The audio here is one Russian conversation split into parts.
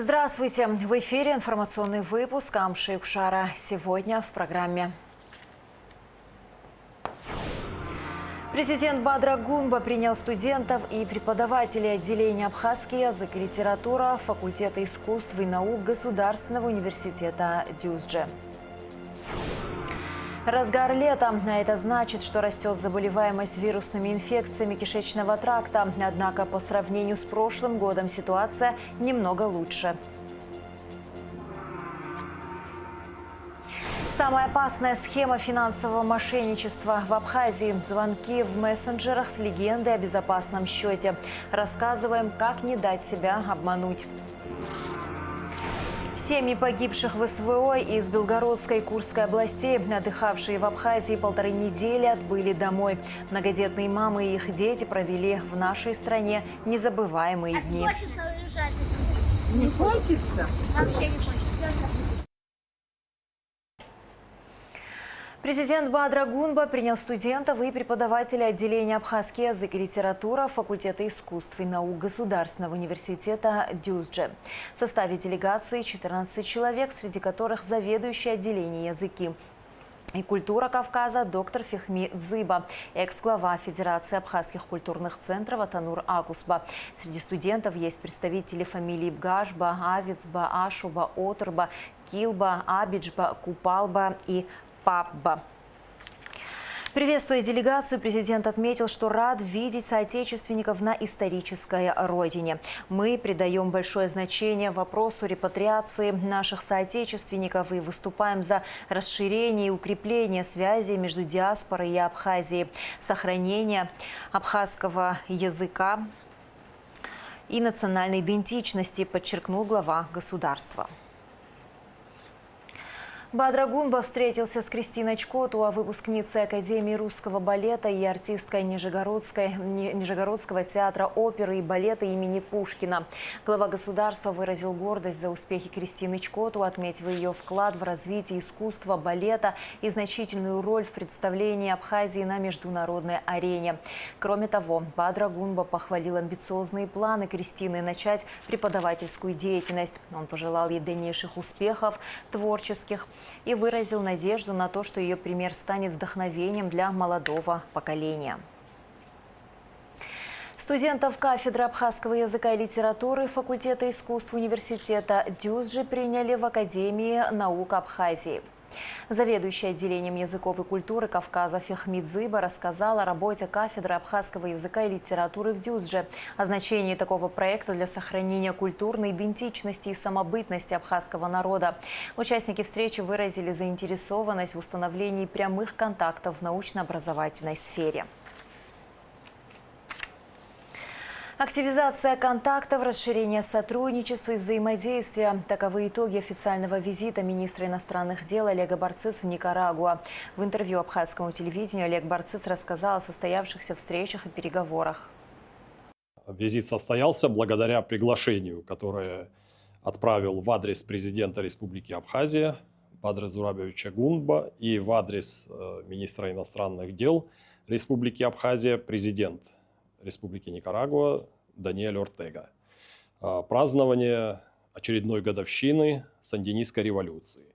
Здравствуйте! В эфире информационный выпуск Амши-Укшара. Сегодня в программе. Президент Бадра Гунба принял студентов и преподавателей отделения абхазский язык и литература факультета искусств и наук Государственного университета Дюздже. Разгар лета, а это значит, что растет заболеваемость вирусными инфекциями кишечного тракта. Однако по сравнению с прошлым годом ситуация немного лучше. Самая опасная схема финансового мошенничества в Абхазии – звонки в мессенджерах с легендой о безопасном счете. Рассказываем, как не дать себя обмануть. Семьи погибших в СВО из Белгородской и Курской областей, отдыхавшие в Абхазии 1,5 недели, отбыли домой. Многодетные мамы и их дети провели в нашей стране незабываемые дни. Не хочется? Вообще не хочется. Президент Бадра Гунба принял студентов и преподавателей отделения абхазский язык и литература факультета искусств и наук Государственного университета Дюздже. В составе делегации 14 человек, среди которых заведующий отделением языки и культура Кавказа доктор Фехми Дзыба, экс-глава Федерации абхазских культурных центров Атанур Акусба. Среди студентов есть представители фамилий Бгашба, Авицба, Ашуба, Оторба, Килба, Абиджба, Купалба и Пабба. Приветствуя делегацию, президент отметил, что рад видеть соотечественников на исторической родине. Мы придаем большое значение вопросу репатриации наших соотечественников и выступаем за расширение и укрепление связи между диаспорой и Абхазией, сохранение абхазского языка и национальной идентичности, подчеркнул глава государства. Бадра Гунба встретился с Кристиной Чкотуа, выпускницей Академии русского балета и артисткой Нижегородского театра оперы и балета имени Пушкина. Глава государства выразил гордость за успехи Кристины Чкотуа, отметив ее вклад в развитие искусства балета и значительную роль в представлении Абхазии на международной арене. Кроме того, Бадра Гунба похвалил амбициозные планы Кристины начать преподавательскую деятельность. Он пожелал ей дальнейших успехов творческих и выразил надежду на то, что ее пример станет вдохновением для молодого поколения. Студентов кафедры абхазского языка и литературы факультета искусств университета Дюзджи приняли в Академии наук Абхазии. Заведующий отделением языков и культуры Кавказа Фехми Дзыба рассказал о работе кафедры абхазского языка и литературы в Дюздже, о значении такого проекта для сохранения культурной идентичности и самобытности абхазского народа. Участники встречи выразили заинтересованность в установлении прямых контактов в научно-образовательной сфере. Активизация контактов, расширение сотрудничества и взаимодействия – таковы итоги официального визита министра иностранных дел Олега Барцыц в Никарагуа. В интервью абхазскому телевидению Олег Барцыц рассказал о состоявшихся встречах и переговорах. Визит состоялся благодаря приглашению, которое отправил в адрес президента Республики Абхазия Бадра Зурабовича Гунба и в адрес министра иностранных дел Республики Абхазия президент Республики Никарагуа Даниэль Ортега. Празднование очередной годовщины сандинистской революции.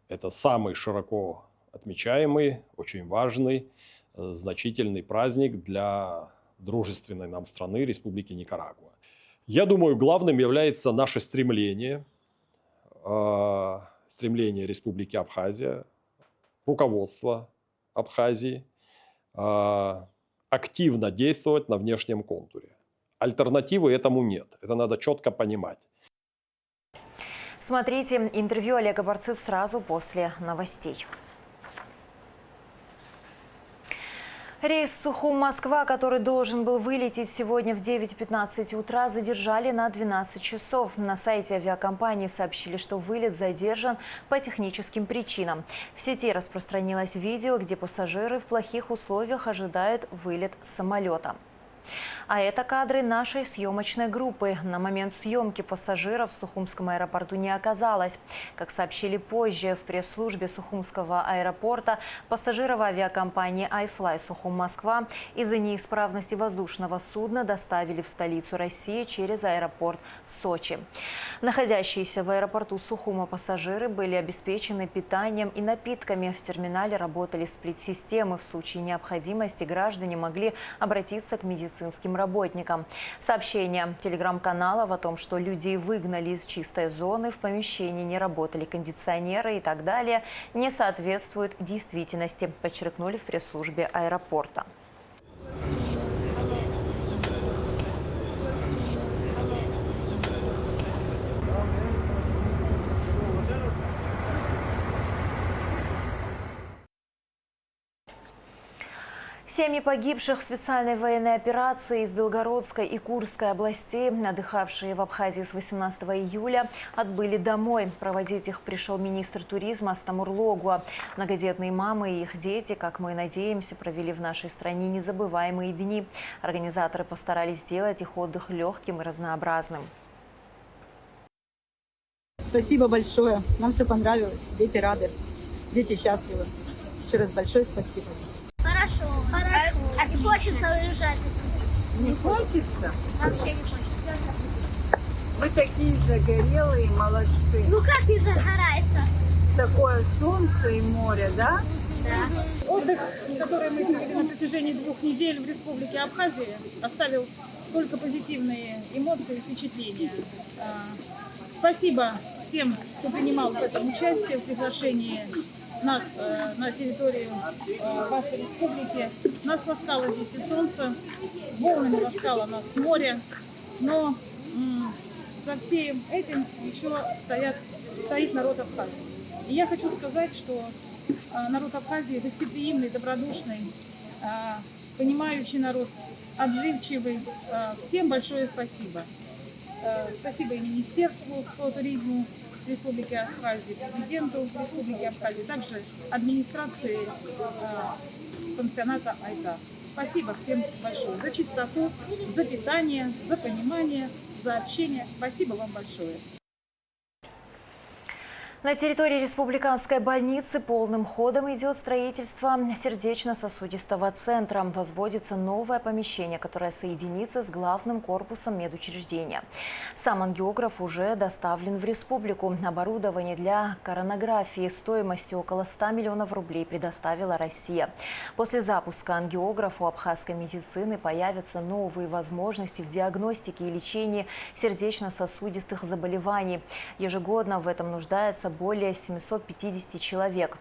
Это самый широко отмечаемый, очень важный, значительный праздник для дружественной нам страны Республики Никарагуа. Я думаю, главным является наше стремление Республики Абхазия, руководства Абхазии, активно действовать на внешнем контуре. Альтернативы этому нет. Это надо четко понимать. Смотрите интервью Олега Барцыц сразу после новостей. Рейс Сухум-Москва, который должен был вылететь сегодня в 9:15 утра, задержали на 12 часов. На сайте авиакомпании сообщили, что вылет задержан по техническим причинам. В сети распространилось видео, где пассажиры в плохих условиях ожидают вылет самолета. А это кадры нашей съемочной группы. На момент съемки пассажиров в Сухумском аэропорту не оказалось. Как сообщили позже в пресс-службе Сухумского аэропорта, пассажиров авиакомпании iFly Сухум-Москва из-за неисправности воздушного судна доставили в столицу России через аэропорт Сочи. Находящиеся в аэропорту Сухума пассажиры были обеспечены питанием и напитками. В терминале работали сплит-системы. В случае необходимости граждане могли обратиться к медицинским работникам. Сообщение телеграм-каналов о том, что людей выгнали из чистой зоны, в помещении не работали кондиционеры и так далее, не соответствуют действительности, подчеркнули в пресс-службе аэропорта. Семьи погибших в специальной военной операции из Белгородской и Курской областей, отдыхавшие в Абхазии с 18 июля, отбыли домой. Проводить их пришел министр туризма Астамур Логуа. Многодетные мамы и их дети, как мы надеемся, провели в нашей стране незабываемые дни. Организаторы постарались сделать их отдых легким и разнообразным. Спасибо большое. Нам все понравилось. Дети рады. Дети счастливы. Еще раз большое спасибо. Хорошо. А не хочется уезжать? Не хочется? Вообще не хочется. Вы такие загорелые, молодцы. Ну как не загорается? Такое солнце и море, да? Да. Отдых, который мы провели на протяжении 2 недель в Республике Абхазия, оставил только позитивные эмоции и впечатления. Спасибо всем, кто принимал в этом участие, в приглашении нас на территорию вашей республики. Нас ласкало здесь и солнце, волнами ласкало нас море, но за всем этим еще стоит народ Абхазии. И я хочу сказать, что народ Абхазии гостеприимный, добродушный, понимающий народ, отзывчивый. Всем большое спасибо. Спасибо и Министерству по туризму Республики Абхазия, президенту Республики Абхазия, также администрации пансионата Айдар. Спасибо всем большое за чистоту, за питание, за понимание, за общение. Спасибо вам большое. На территории республиканской больницы полным ходом идет строительство сердечно-сосудистого центра. Возводится новое помещение, которое соединится с главным корпусом медучреждения. Сам ангиограф уже доставлен в республику. Оборудование для коронографии стоимостью около 100 миллионов рублей предоставила Россия. После запуска ангиографа у абхазской медицины появятся новые возможности в диагностике и лечении сердечно-сосудистых заболеваний. Ежегодно в этом нуждается более 750 человек,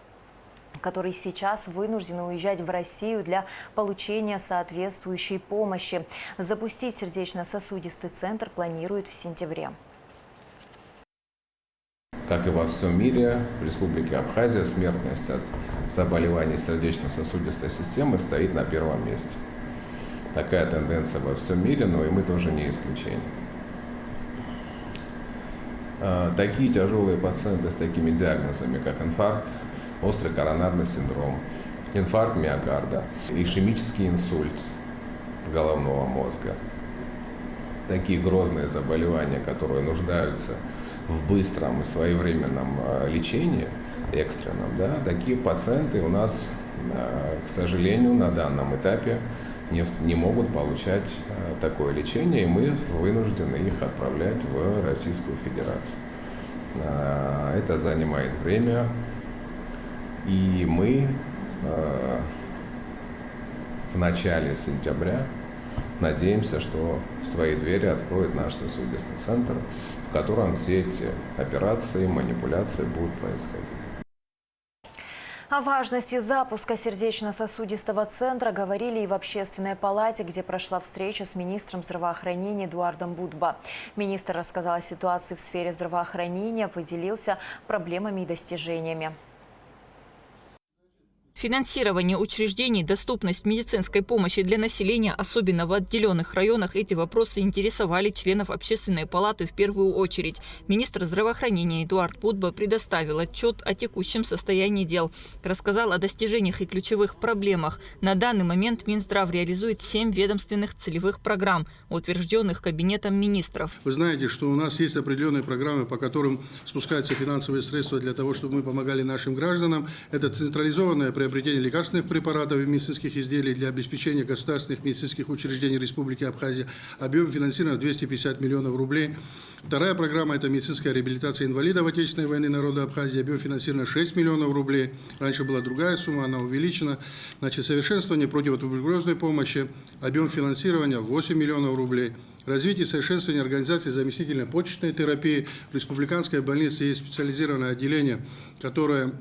которые сейчас вынуждены уезжать в Россию для получения соответствующей помощи. Запустить сердечно-сосудистый центр планируют в сентябре. Как и во всем мире, в Республике Абхазия смертность от заболеваний сердечно-сосудистой системы стоит на первом месте. Такая тенденция во всем мире, но и мы тоже не исключение. Такие тяжелые пациенты с такими диагнозами, как инфаркт, острый коронарный синдром, инфаркт миокарда, ишемический инсульт головного мозга, такие грозные заболевания, которые нуждаются в быстром и своевременном лечении, экстренном, да, такие пациенты у нас, к сожалению, на данном этапе не могут получать такое лечение, и мы вынуждены их отправлять в Российскую Федерацию. Это занимает время, и мы в начале сентября надеемся, что свои двери откроет наш сосудистый центр, в котором все эти операции, манипуляции будут происходить. О важности запуска сердечно-сосудистого центра говорили и в Общественной палате, где прошла встреча с министром здравоохранения Эдуардом Будба. Министр рассказал о ситуации в сфере здравоохранения, поделился проблемами и достижениями. Финансирование учреждений, доступность медицинской помощи для населения, особенно в отделенных районах, эти вопросы интересовали членов Общественной палаты в первую очередь. Министр здравоохранения Эдуард Будба предоставил отчет о текущем состоянии дел. Рассказал о достижениях и ключевых проблемах. На данный момент Минздрав реализует 7 ведомственных целевых программ, утвержденных Кабинетом министров. Вы знаете, что у нас есть определенные программы, по которым спускаются финансовые средства для того, чтобы мы помогали нашим гражданам. Это централизованное приобретение лекарственных препаратов и медицинских изделий для обеспечения государственных медицинских учреждений Республики Абхазия. Объем финансирования 250 миллионов рублей. Вторая программа – это медицинская реабилитация инвалидов Отечественной войны народа Абхазии. Объем финансирования 6 миллионов рублей. Раньше была другая сумма, она увеличена. Значит, совершенствование противотуберкулезной помощи. Объем финансирования 8 миллионов рублей. Развитие и совершенствование организации заместительной почечной терапии. В республиканской больнице есть специализированное отделение, которое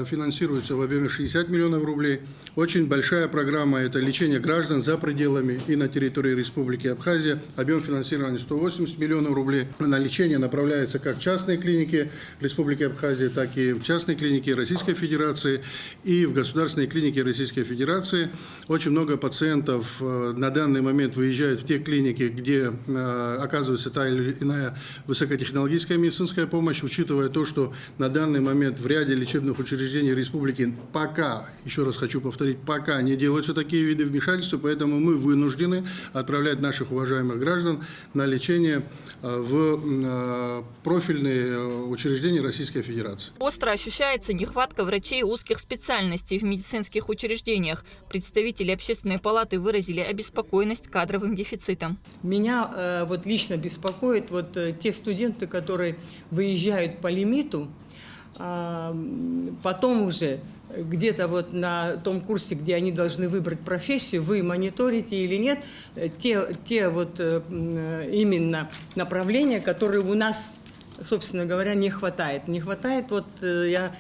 финансируется в объеме 60 миллионов рублей. Очень большая программа – это лечение граждан за пределами и на территории Республики Абхазия. Объем финансирования 180 миллионов рублей. На лечение направляется как в частные клиники Республики Абхазия, так и в частные клиники Российской Федерации и в государственные клиники Российской Федерации. Очень много пациентов на данный момент выезжают в те клиники, где оказывается та или иная высокотехнологическая медицинская помощь, учитывая то, что на данный момент в ряде лечебных учреждений республики пока, еще раз хочу повторить, пока не делаются такие виды вмешательства, поэтому мы вынуждены отправлять наших уважаемых граждан на лечение в профильные учреждения Российской Федерации. Остро ощущается нехватка врачей узких специальностей в медицинских учреждениях. Представители Общественной палаты выразили обеспокоенность кадровым дефицитом. Меня вот лично беспокоит вот те студенты, которые выезжают по лимиту, потом уже где-то вот на том курсе, где они должны выбрать профессию, вы мониторите или нет, те вот именно направления, которые у нас, собственно говоря, не хватает. Не хватает, вот я,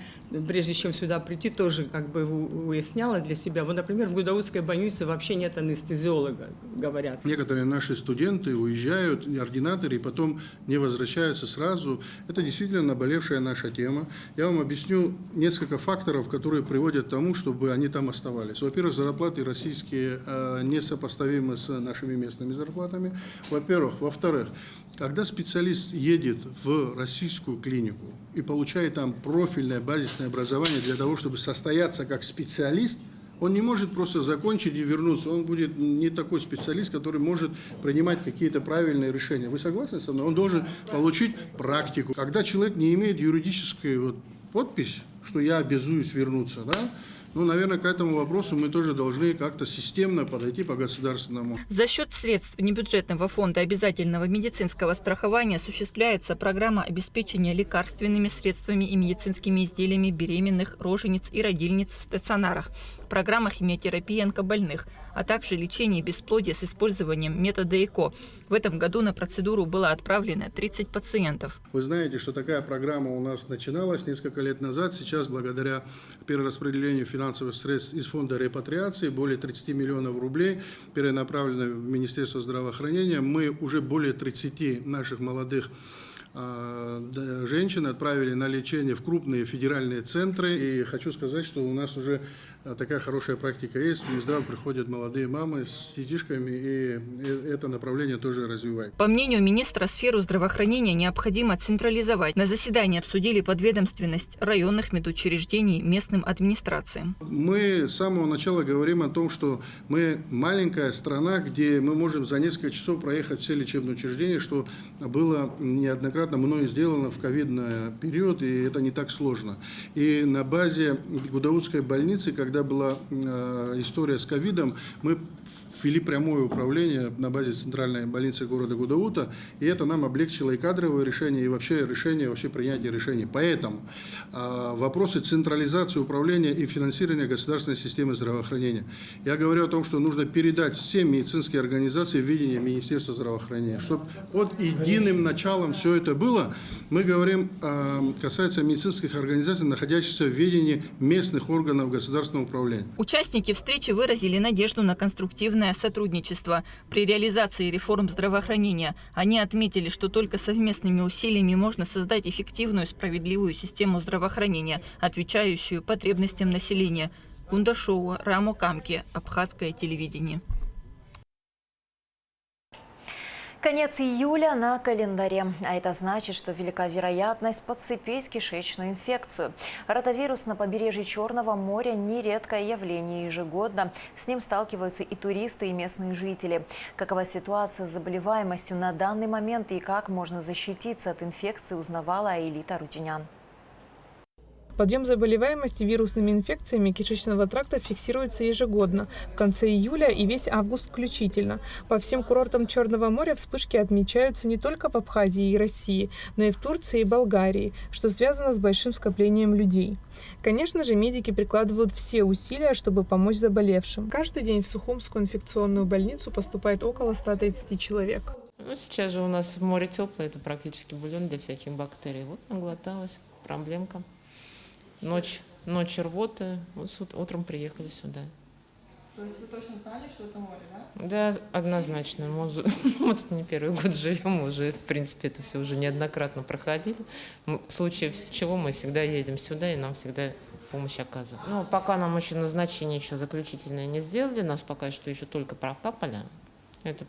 прежде чем сюда прийти, тоже как бы уясняла для себя. Вот, например, в Гудаутской больнице вообще нет анестезиолога, говорят. Некоторые наши студенты уезжают, ординаторы, и потом не возвращаются сразу. Это действительно наболевшая наша тема. Я вам объясню несколько факторов, которые приводят к тому, чтобы они там оставались. Во-первых, зарплаты российские несопоставимы с нашими местными зарплатами. Во-первых. Во-вторых, когда специалист едет в российскую клинику и получает там профильное базисное образование для того, чтобы состояться как специалист, он не может просто закончить и вернуться. Он будет не такой специалист, который может принимать какие-то правильные решения. Вы согласны со мной? Он должен получить практику. Когда человек не имеет юридической подпись, что я обязуюсь вернуться, да? Ну, наверное, к этому вопросу мы тоже должны как-то системно подойти по государственному. За счет средств небюджетного фонда обязательного медицинского страхования осуществляется программа обеспечения лекарственными средствами и медицинскими изделиями беременных, рожениц и родильниц в стационарах, программа химиотерапии онкобольных, а также лечение бесплодия с использованием метода ЭКО. В этом году на процедуру было отправлено 30 пациентов. Вы знаете, что такая программа у нас начиналась несколько лет назад. Сейчас, благодаря перераспределению финансовых средств из фонда репатриации, более 30 миллионов рублей перенаправлено в Министерство здравоохранения. Мы уже более 30 наших молодых женщин отправили на лечение в крупные федеральные центры. И хочу сказать, что у нас уже такая хорошая практика есть. В Минздрав приходят молодые мамы с детишками, и это направление тоже развивает. По мнению министра, сферу здравоохранения необходимо централизовать. На заседании обсудили подведомственность районных медучреждений местным администрациям. Мы с самого начала говорим о том, что мы маленькая страна, где мы можем за несколько часов проехать все лечебные учреждения, что было неоднократно мною сделано в ковидный период, и это не так сложно. И на базе Гудаутской больницы, когда была история с ковидом, мы ввели прямое управление на базе центральной больницы города Гудаута, и это нам облегчило и кадровое решение, и вообще решение, принятие решений. Поэтому вопросы централизации управления и финансирования государственной системы здравоохранения. Я говорю о том, что нужно передать всем медицинским организациям видение Министерства здравоохранения, чтобы под единым началом все это было. Мы говорим, касается медицинских организаций, находящихся в ведении местных органов государственного управления. Участники встречи выразили надежду на конструктивное сотрудничество при реализации реформ здравоохранения. Они отметили, что только совместными усилиями можно создать эффективную, справедливую систему здравоохранения, отвечающую потребностям населения. Кундашова, Рамо Камки, Абхазское телевидение. Конец июля на календаре. А это значит, что велика вероятность подцепить кишечную инфекцию. Ротавирус на побережье Черного моря – нередкое явление ежегодно. С ним сталкиваются и туристы, и местные жители. Какова ситуация с заболеваемостью на данный момент и как можно защититься от инфекции, узнавала Аэлита Арутюнян. Подъем заболеваемости вирусными инфекциями кишечного тракта фиксируется ежегодно, в конце июля и весь август включительно. По всем курортам Черного моря вспышки отмечаются не только в Абхазии и России, но и в Турции и Болгарии, что связано с большим скоплением людей. Конечно же, медики прикладывают все усилия, чтобы помочь заболевшим. Каждый день в Сухумскую инфекционную больницу поступает около 130 человек. Сейчас же у нас море теплое, это практически бульон для всяких бактерий. Вот наглоталась, проблемка. Ночь рвоты, вот утром приехали сюда. То есть вы точно знали, что это море, да? Да, однозначно. Мы тут не первый год живем, мы уже, в принципе, это все уже неоднократно проходили. В случае чего мы всегда едем сюда, и нам всегда помощь оказывают. Ну, пока нам еще назначение еще заключительное не сделали, нас пока что еще только прокапали. Это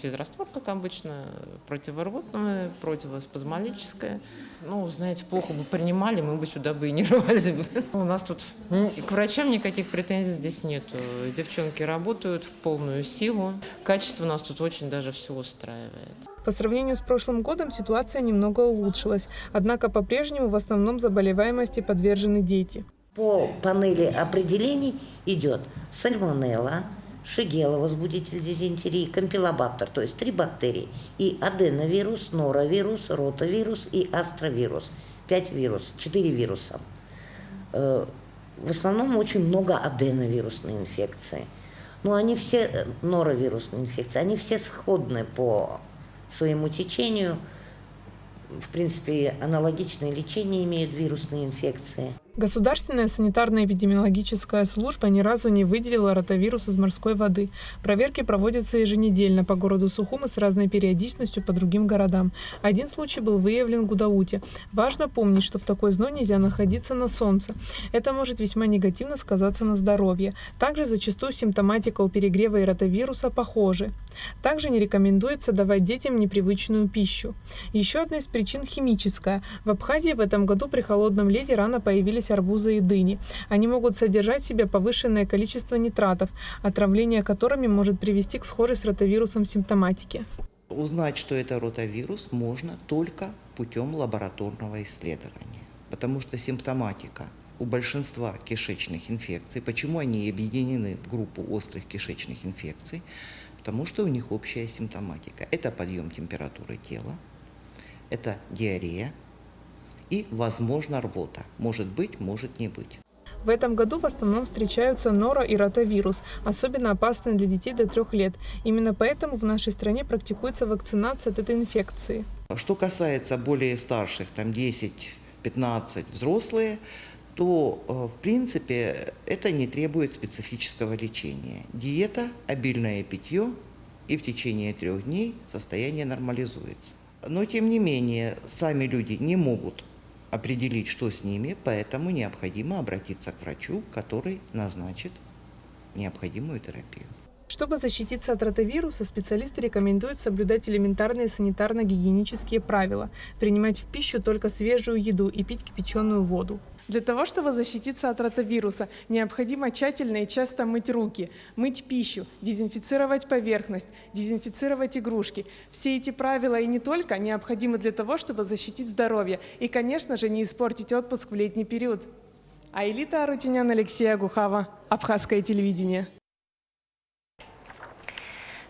физраствор, как обычно, противорвотное, противоспазмолическое. Знаете, плохо бы принимали, мы бы сюда бы и не рвались бы. У нас тут к врачам никаких претензий здесь нет. Девчонки работают в полную силу. Качество нас тут очень даже все устраивает. По сравнению с прошлым годом ситуация немного улучшилась. Однако по-прежнему в основном заболеваемости подвержены дети. По панели определений идет сальмонелла, шигелла, возбудитель дизентерии, кампилобактер, то есть 3 бактерии, и аденовирус, норовирус, ротавирус и астровирус, 4 вируса. В основном очень много аденовирусной инфекции. Но они все, норовирусные инфекции, они все сходны по своему течению. В принципе, аналогичное лечение имеют вирусные инфекции. Государственная санитарно-эпидемиологическая служба ни разу не выделила ротавирус из морской воды. Проверки проводятся еженедельно по городу Сухум и с разной периодичностью по другим городам. Один случай был выявлен в Гудауте. Важно помнить, что в такой зоне нельзя находиться на солнце. Это может весьма негативно сказаться на здоровье. Также зачастую симптоматика у перегрева и ротавируса похожи. Также не рекомендуется давать детям непривычную пищу. Еще одна из причин химическая. В Абхазии в этом году при холодном лете рано появились арбузы и дыни. Они могут содержать в себе повышенное количество нитратов, отравление которыми может привести к схожей с ротавирусом симптоматике. Узнать, что это ротавирус, можно только путем лабораторного исследования, потому что симптоматика у большинства кишечных инфекций, почему они объединены в группу острых кишечных инфекций, потому что у них общая симптоматика. Это подъем температуры тела, это диарея, и, возможно, рвота. Может быть, может не быть. В этом году в основном встречаются норо- и ротавирус, особенно опасные для детей до 3 лет. Именно поэтому в нашей стране практикуется вакцинация от этой инфекции. Что касается более старших, 10-15 взрослые, то, в принципе, это не требует специфического лечения. Диета, обильное питье, и в течение 3 дней состояние нормализуется. Но, тем не менее, сами люди не могут определить, что с ними, поэтому необходимо обратиться к врачу, который назначит необходимую терапию. Чтобы защититься от ротавируса, специалисты рекомендуют соблюдать элементарные санитарно-гигиенические правила, принимать в пищу только свежую еду и пить кипяченую воду. Для того, чтобы защититься от ротавируса, необходимо тщательно и часто мыть руки, мыть пищу, дезинфицировать поверхность, дезинфицировать игрушки. Все эти правила и не только необходимы для того, чтобы защитить здоровье и, конечно же, не испортить отпуск в летний период. Аэлита Арутюнян, Алексей Агухава, Абхазское телевидение.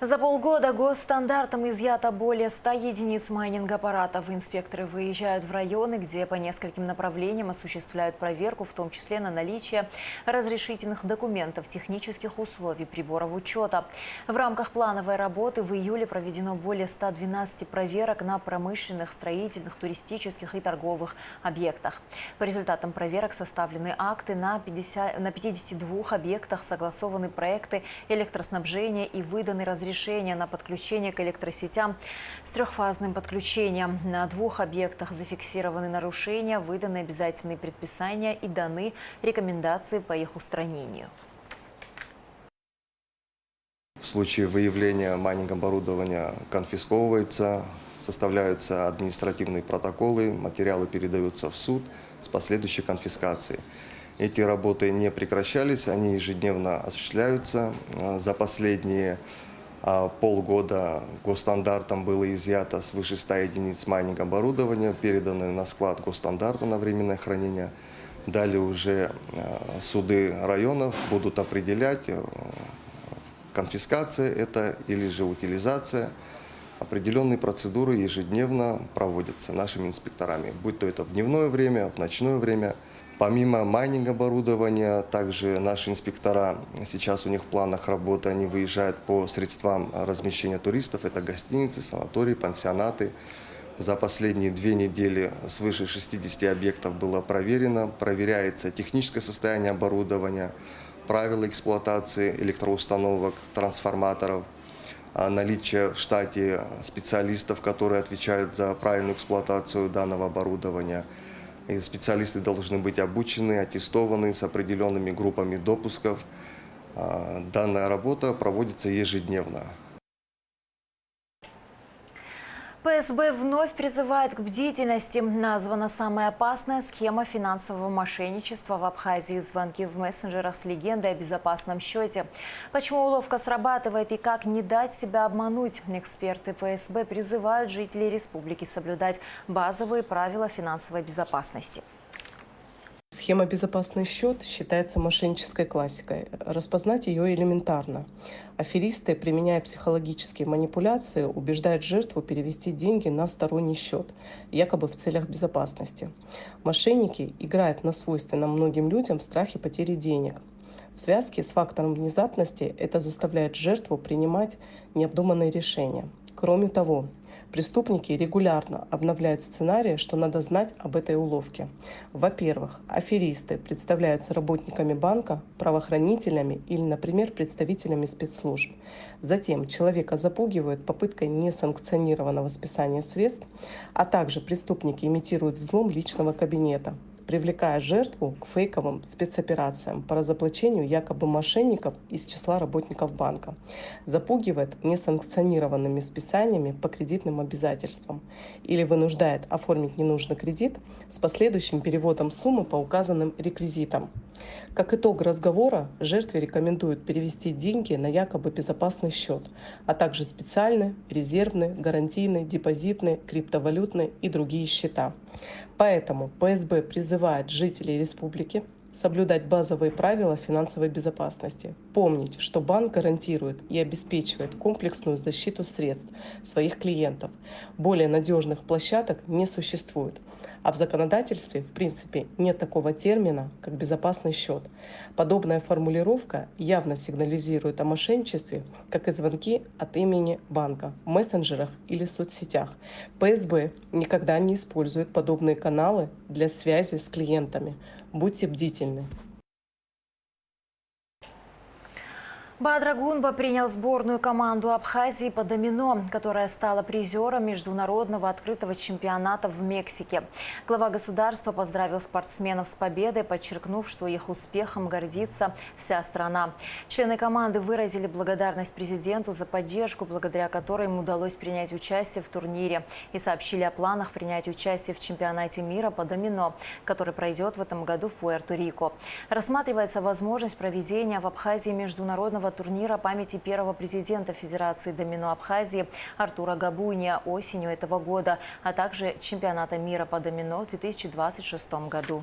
За полгода госстандартам изъято более 100 единиц майнинг-аппаратов. Инспекторы выезжают в районы, где по нескольким направлениям осуществляют проверку, в том числе на наличие разрешительных документов, технических условий, приборов учета. В рамках плановой работы в июле проведено более 112 проверок на промышленных, строительных, туристических и торговых объектах. По результатам проверок составлены акты на 52 объектах, согласованы проекты электроснабжения и выданы разрешения разрешение на подключение к электросетям с трехфазным подключением. На 2 объектах зафиксированы нарушения, выданы обязательные предписания и даны рекомендации по их устранению. В случае выявления майнинг-оборудования конфисковывается, составляются административные протоколы, материалы передаются в суд с последующей конфискацией. Эти работы не прекращались, они ежедневно осуществляются. За последние полгода госстандартом было изъято свыше 100 единиц майнинг-оборудования, переданы на склад госстандарта на временное хранение. Далее уже суды районов будут определять, конфискация это или же утилизация. Определенные процедуры ежедневно проводятся нашими инспекторами, будь то это в дневное время, в ночное время. Помимо майнинг-оборудования, также наши инспектора, сейчас у них в планах работы, они выезжают по средствам размещения туристов, это гостиницы, санатории, пансионаты. За последние 2 недели свыше 60 объектов было проверено, проверяется техническое состояние оборудования, правила эксплуатации электроустановок, трансформаторов, наличие в штате специалистов, которые отвечают за правильную эксплуатацию данного оборудования. И специалисты должны быть обучены, аттестованы с определенными группами допусков. Данная работа проводится ежедневно. ПСБ вновь призывает к бдительности. Названа самая опасная схема финансового мошенничества в Абхазии. Звонки в мессенджерах с легендой о безопасном счете. Почему уловка срабатывает и как не дать себя обмануть? Эксперты ПСБ призывают жителей республики соблюдать базовые правила финансовой безопасности. Схема «Безопасный счет» считается мошеннической классикой. Распознать ее элементарно. Аферисты, применяя психологические манипуляции, убеждают жертву перевести деньги на сторонний счет, якобы в целях безопасности. Мошенники играют на свойственном многим людям страхе потери денег. В связке с фактором внезапности это заставляет жертву принимать необдуманные решения. Кроме того, преступники регулярно обновляют сценарии, что надо знать об этой уловке. Во-первых, аферисты представляются работниками банка, правоохранителями или, например, представителями спецслужб. Затем человека запугивают попыткой несанкционированного списания средств, а также преступники имитируют взлом личного кабинета, привлекая жертву к фейковым спецоперациям по разоблачению якобы мошенников из числа работников банка. Запугивает несанкционированными списаниями по кредитным обязательствам или вынуждает оформить ненужный кредит с последующим переводом суммы по указанным реквизитам. Как итог разговора, жертве рекомендуют перевести деньги на якобы безопасный счет, а также специальные, резервные, гарантийные, депозитные, криптовалютные и другие счета. Поэтому ПСБ призывает жителей республики соблюдать базовые правила финансовой безопасности. Помнить, что банк гарантирует и обеспечивает комплексную защиту средств своих клиентов. Более надежных площадок не существует. А в законодательстве, в принципе, нет такого термина, как безопасный счет. Подобная формулировка явно сигнализирует о мошенничестве, как и звонки от имени банка в мессенджерах или соцсетях. ПСБ никогда не использует подобные каналы для связи с клиентами. Будьте бдительны. Бадра Гунба принял сборную команду Абхазии по домино, которая стала призером международного открытого чемпионата в Мексике. Глава государства поздравил спортсменов с победой, подчеркнув, что их успехом гордится вся страна. Члены команды выразили благодарность президенту за поддержку, благодаря которой им удалось принять участие в турнире, и сообщили о планах принять участие в чемпионате мира по домино, который пройдет в этом году в Пуэрто-Рико. Рассматривается возможность проведения в Абхазии международного турнира памяти первого президента Федерации домино Абхазии Артура Габуния осенью этого года, а также чемпионата мира по домино в 2026 году.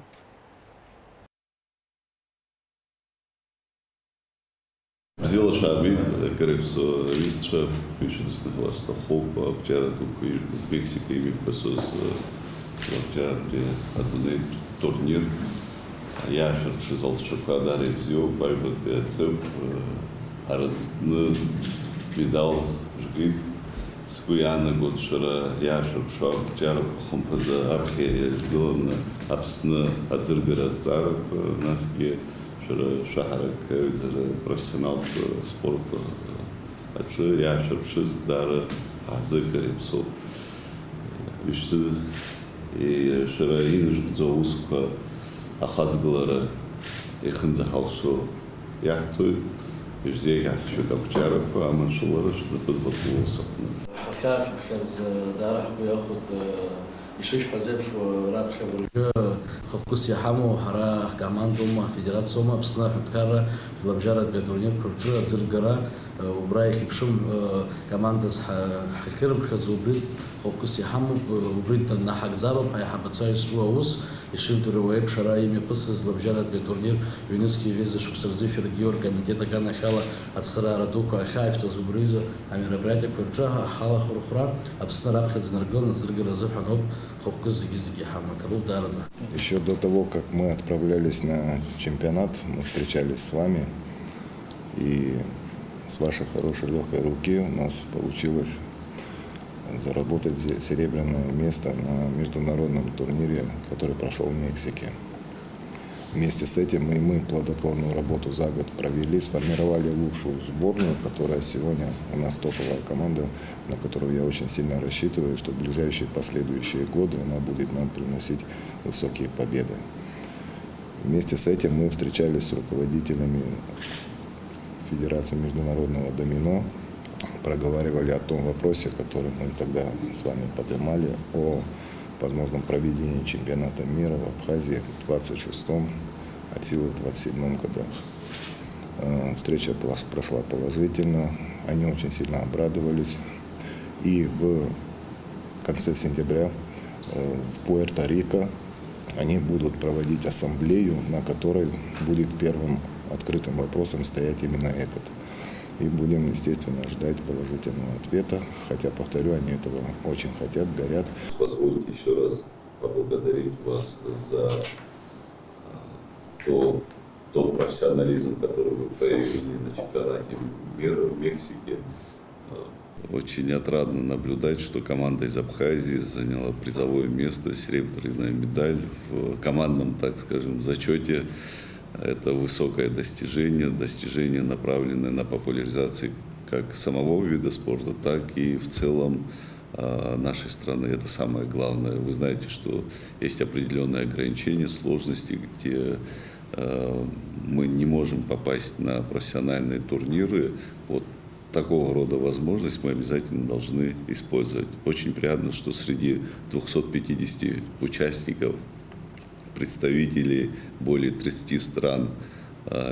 Взяла шаби, коррекцию риска, пишет статуса хопа, вчера тут из Мексики и посос вчера при одной турнир. Я шел шоколадный взял, поэтому это арцны медал жгит скуяна год шара я шел вчера хомпаза архея главное абсна отзербиразар наски шара шахарак профессионал спорта aşı yaşapşız darı azı karipso. İşte şurayı zoğuska ahazgıları yakınca halşo yaktı. Bizde yaşıyor kapçarı ama şunları hızlı olsa. خاف خز دارح بياخد يشوف حزب شو راب خبر خبكوس يحمو حرا كمان دوما فيدرات سوما بسنا متكرر في مجرد بدونير كرجرة زرقرة وبرايك بشم كمان دس حكرم خزوبريد خبكوس يحمو وبريد نحق زارب هاي حبت سايس روس يشوف درويب شرايم يبصز لبجرد بدونير يونسكي فيزا شو سرزيفر جيور комитета كان خلا أتسخر ردوكو أخايف تزوبريزا عم ربراتي كرجها حالا خرخرا أبسنا راب خزنرجل نزرق разух аноб خبكوس زيزيجي حمو تروب دارزа. Еще до того, как мы отправлялись на чемпионат, мы встречались с вами, и с вашей хорошей легкой руки у нас получилось заработать серебряное место на международном турнире, который прошел в Мексике. Вместе с этим и мы плодотворную работу за год провели, сформировали лучшую сборную, которая сегодня у нас топовая команда, на которую я очень сильно рассчитываю, что в ближайшие последующие годы она будет нам приносить высокие победы. Вместе с этим мы встречались с руководителями Федерации международного домино, проговаривали о том вопросе, который мы тогда с вами поднимали, о возможном проведении чемпионата мира в Абхазии в 26-м, от силы в 27-м годах. Встреча прошла положительно, они очень сильно обрадовались. И в конце сентября в Пуэрто-Рико они будут проводить ассамблею, на которой будет первым открытым вопросом стоять именно этот. И будем, естественно, ждать положительного ответа. Хотя, повторю, они этого очень хотят, горят. Позвольте еще раз поблагодарить вас за тот профессионализм, который вы проявили на чемпионате мира в Мексике. Очень отрадно наблюдать, что команда из Абхазии заняла призовое место, серебряная медаль в командном, так скажем, зачете. Это высокое достижение, направленное на популяризацию как самого вида спорта, так и в целом нашей страны. Это самое главное. Вы знаете, что есть определенные ограничения, сложности, где мы не можем попасть на профессиональные турниры. Вот такого рода возможность мы обязательно должны использовать. Очень приятно, что среди 250 участников представителей более 30 стран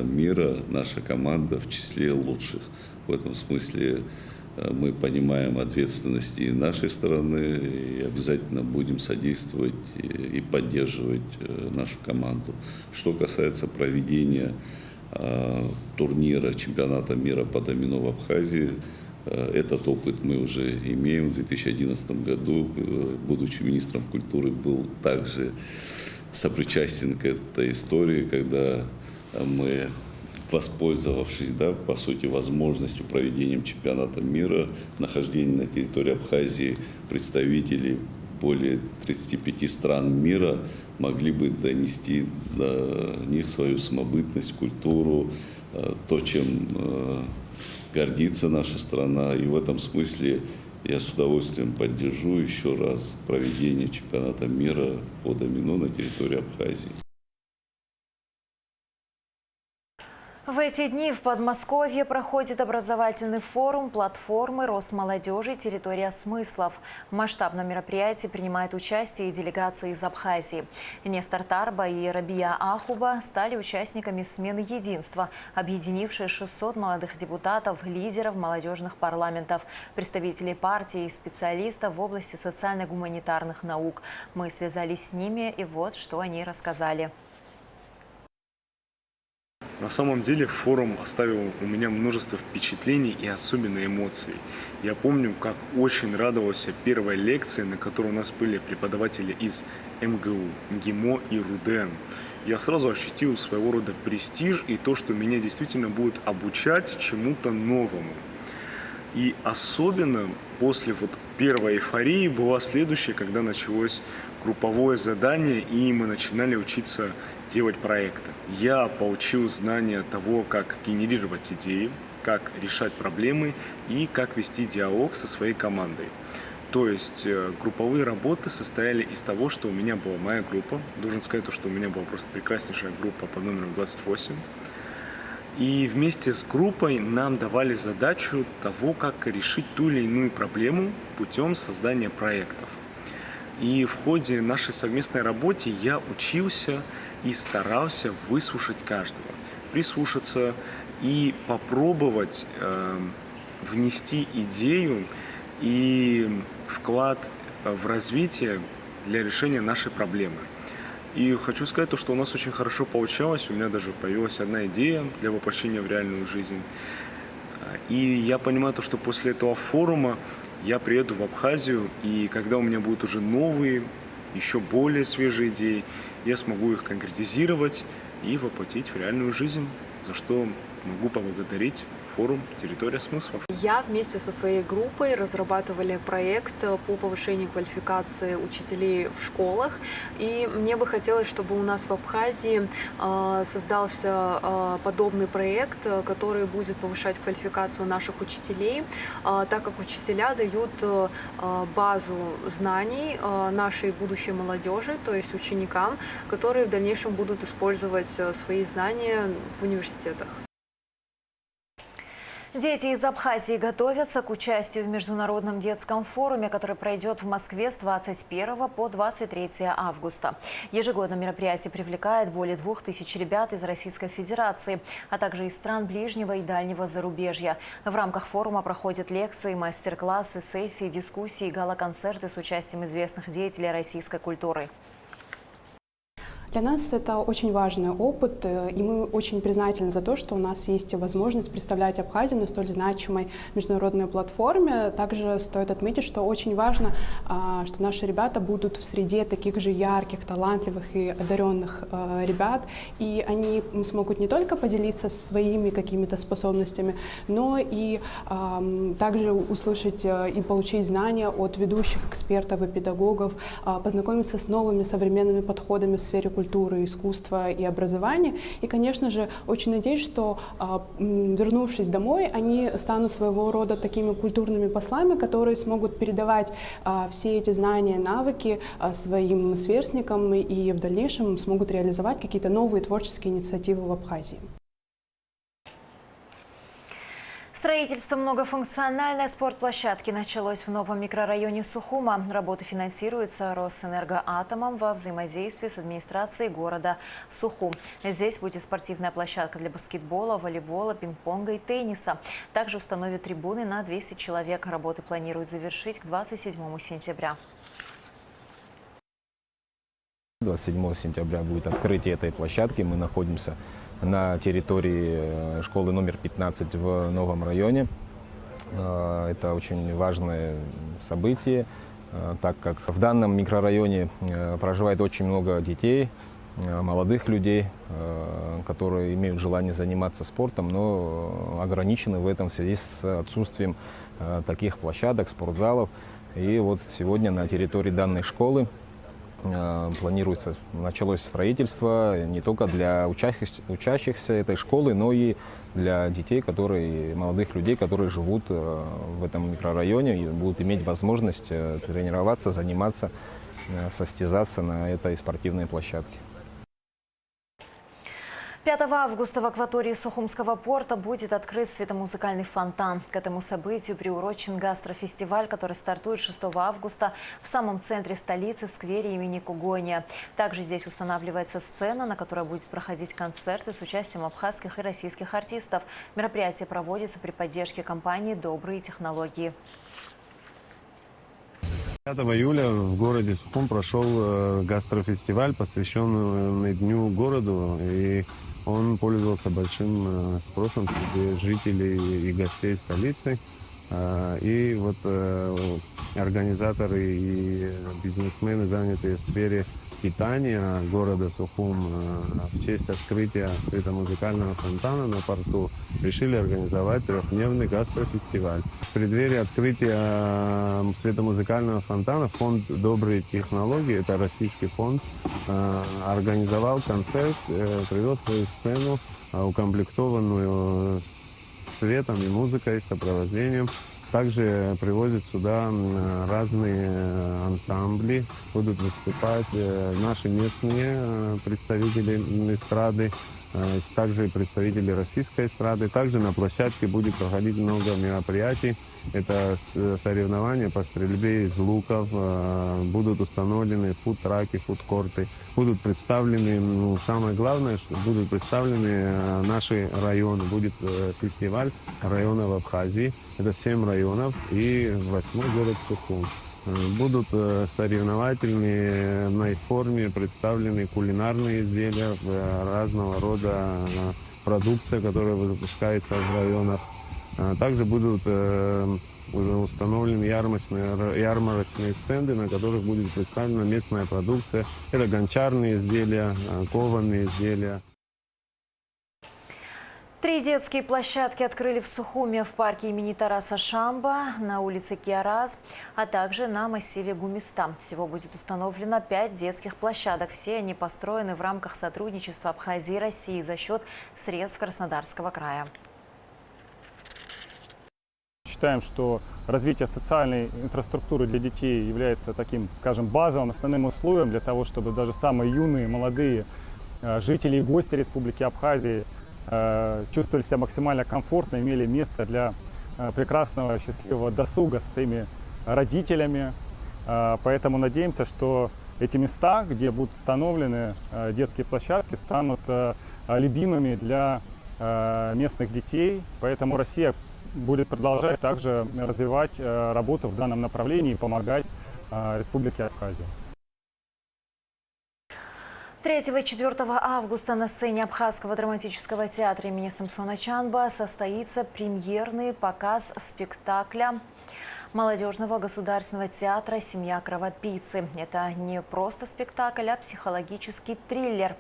мира наша команда в числе лучших. В этом смысле мы понимаем ответственности и нашей стороны и обязательно будем содействовать и поддерживать нашу команду. Что касается проведения турнира чемпионата мира по домино в Абхазии, этот опыт мы уже имеем. В 2011 году, будучи министром культуры, был также сопричастен к этой истории, когда мы, воспользовавшись, по сути, возможностью проведения чемпионата мира, нахождения на территории Абхазии представителей более 35 стран мира, могли бы донести до них свою самобытность, культуру, то, чем гордится наша страна. И в этом смысле я с удовольствием поддержу еще раз проведение чемпионата мира по домино на территории Абхазии. В эти дни в Подмосковье проходит образовательный форум платформы Росмолодежи «Территория смыслов». В масштабном мероприятии принимают участие и делегации из Абхазии. Нестор Тарба и Рабия Ахуба стали участниками смены единства, объединившей 600 молодых депутатов, лидеров молодежных парламентов, представителей партий и специалистов в области социально-гуманитарных наук. Мы связались с ними, и вот что они рассказали. На самом деле форум оставил у меня множество впечатлений и особенно эмоций. Я помню, как очень радовался первой лекции, на которой у нас были преподаватели из МГУ, МГИМО и РУДН. Я сразу ощутил своего рода престиж и то, что меня действительно будут обучать чему-то новому. И особенно после первой эйфории была следующая, когда началось групповое задание, и мы начинали учиться делать проекты. Я получил знания того, как генерировать идеи, как решать проблемы и как вести диалог со своей командой. То есть групповые работы состояли из того, что у меня была моя группа. Должен сказать, что у меня была просто прекраснейшая группа под номером 28. И вместе с группой нам давали задачу того, как решить ту или иную проблему путем создания проектов. И в ходе нашей совместной работы я учился и старался выслушать каждого, прислушаться и попробовать внести идею и вклад в развитие для решения нашей проблемы. И хочу сказать, что у нас очень хорошо получалось. У меня даже появилась одна идея для воплощения в реальную жизнь. И я понимаю, что после этого форума я приеду в Абхазию, и когда у меня будут уже новые, еще более свежие идеи, я смогу их конкретизировать и воплотить в реальную жизнь, за что могу поблагодарить форум «Территория смыслов». Я вместе со своей группой разрабатывали проект по повышению квалификации учителей в школах. И мне бы хотелось, чтобы у нас в Абхазии создался подобный проект, который будет повышать квалификацию наших учителей, так как учителя дают базу знаний нашей будущей молодежи, то есть ученикам, которые в дальнейшем будут использовать свои знания в университетах. Дети из Абхазии готовятся к участию в Международном детском форуме, который пройдет в Москве с 21 по 23 августа. Ежегодно мероприятие привлекает более 2000 ребят из Российской Федерации, а также из стран ближнего и дальнего зарубежья. В рамках форума проходят лекции, мастер-классы, сессии, дискуссии, гала-концерты с участием известных деятелей российской культуры. Для нас это очень важный опыт, и мы очень признательны за то, что у нас есть возможность представлять Абхазию на столь значимой международной платформе. Также стоит отметить, что очень важно, что наши ребята будут в среде таких же ярких, талантливых и одаренных ребят, и они смогут не только поделиться своими какими-то способностями, но и также услышать и получить знания от ведущих экспертов и педагогов, познакомиться с новыми современными подходами в сфере культуры, искусства и образования. И, конечно же, очень надеюсь, что, вернувшись домой, они станут своего рода такими культурными послами, которые смогут передавать все эти знания, навыки своим сверстникам и в дальнейшем смогут реализовать какие-то новые творческие инициативы в Абхазии. Строительство многофункциональной спортплощадки началось в новом микрорайоне Сухума. Работы финансируются Росэнергоатомом во взаимодействии с администрацией города Сухум. Здесь будет спортивная площадка для баскетбола, волейбола, пинг-понга и тенниса. Также установят трибуны на 200 человек. Работы планируют завершить к 27 сентября. 27 сентября будет открытие этой площадки. Мы находимся на территории школы номер 15 в новом районе. Это очень важное событие, так как в данном микрорайоне проживает очень много детей, молодых людей, которые имеют желание заниматься спортом, но ограничены в этом в связи с отсутствием таких площадок, спортзалов. И вот сегодня на территории данной школы началось строительство не только для учащихся этой школы, но и для детей, молодых людей, которые живут в этом микрорайоне и будут иметь возможность тренироваться, заниматься, состязаться на этой спортивной площадке. 5 августа в акватории Сухумского порта будет открыт светомузыкальный фонтан. К этому событию приурочен гастрофестиваль, который стартует 6 августа в самом центре столицы в сквере имени Кугония. Также здесь устанавливается сцена, на которой будет проходить концерты с участием абхазских и российских артистов. Мероприятие проводится при поддержке компании «Добрые технологии». 5 июля в городе Сухум прошел гастрофестиваль, посвященный Дню городу, и он пользовался большим спросом среди жителей и гостей столицы. И вот организаторы и бизнесмены, занятые в сфере питания города Сухум, в честь открытия светомузыкального фонтана на порту решили организовать трехдневный гастрофестиваль. В преддверии открытия светомузыкального фонтана фонд «Добрые технологии», это российский фонд, организовал концерт, привез свою сцену, укомплектованную светом, и музыкой, сопровождением. Также привозят сюда разные ансамбли, будут выступать наши местные представители эстрады, также представители российской эстрады. Также на площадке будет проходить много мероприятий. Это соревнования по стрельбе из луков, будут установлены фуд-траки, фуд-корты, будут представлены, самое главное, что будут представлены наши районы. Будет фестиваль районов Абхазии, это 7 районов и 8 город Сухум. Будут соревновательные форме представлены кулинарные изделия, разного рода продукция, которая выпускается в районах. Также будут уже установлены ярмарочные стенды, на которых будет представлена местная продукция. Это гончарные изделия, кованые изделия. 3 детские площадки открыли в Сухуме в парке имени Тараса Шамба, на улице Киараз, а также на массиве Гумиста. Всего будет установлено 5 детских площадок. Все они построены в рамках сотрудничества Абхазии и России за счет средств Краснодарского края. Считаем, что развитие социальной инфраструктуры для детей является таким, скажем, базовым, основным условием для того, чтобы даже самые юные, молодые жители и гости Республики Абхазии чувствовали себя максимально комфортно, имели место для прекрасного, счастливого досуга со своими родителями. Поэтому надеемся, что эти места, где будут установлены детские площадки, станут любимыми для местных детей. Поэтому Россия будет продолжать также развивать работу в данном направлении и помогать Республике Абхазия. 3 и 4 августа на сцене Абхазского драматического театра имени Самсона Чанба состоится премьерный показ спектакля молодежного государственного театра «Семья кровопийцы». Это не просто спектакль, а психологический триллер.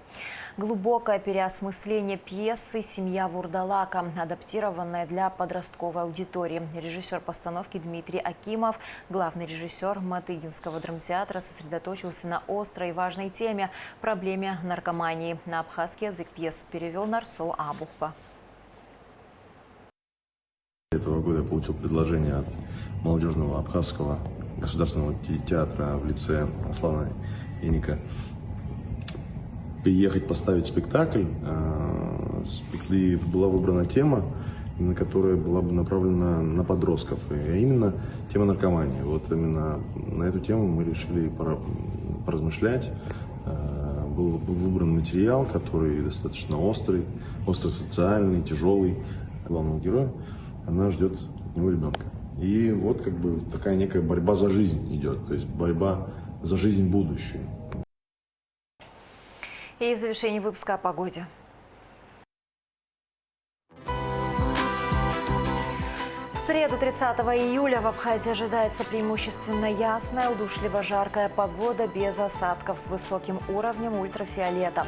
Глубокое переосмысление пьесы «Семья Вурдалака», адаптированная для подростковой аудитории. Режиссер постановки Дмитрий Акимов, главный режиссер Матыгинского драмтеатра, сосредоточился на острой и важной теме – проблеме наркомании. На абхазский язык пьесу перевел Нарсо Абухба. Этого года я получил предложение от молодежного абхазского государственного театра в лице Аслана Еника приехать поставить спектакль. И была выбрана тема, которая была бы направлена на подростков, а именно тема наркомании. Вот именно на эту тему мы решили поразмышлять. Был выбран материал, который достаточно острый, остро-социальный, тяжелый. Главного героя, она ждет от него ребенка. И вот как бы такая некая борьба за жизнь идет, то есть борьба за жизнь будущую. И в завершении выпуска о погоде. В среду 30 июля в Абхазии ожидается преимущественно ясная, удушливо жаркая погода без осадков с высоким уровнем ультрафиолета.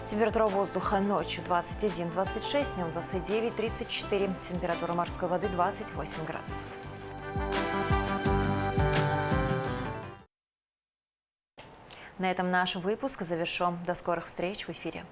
Температура воздуха ночью 21-26, днем 29-34. Температура морской воды 28 градусов. На этом наш выпуск завершен. До скорых встреч в эфире.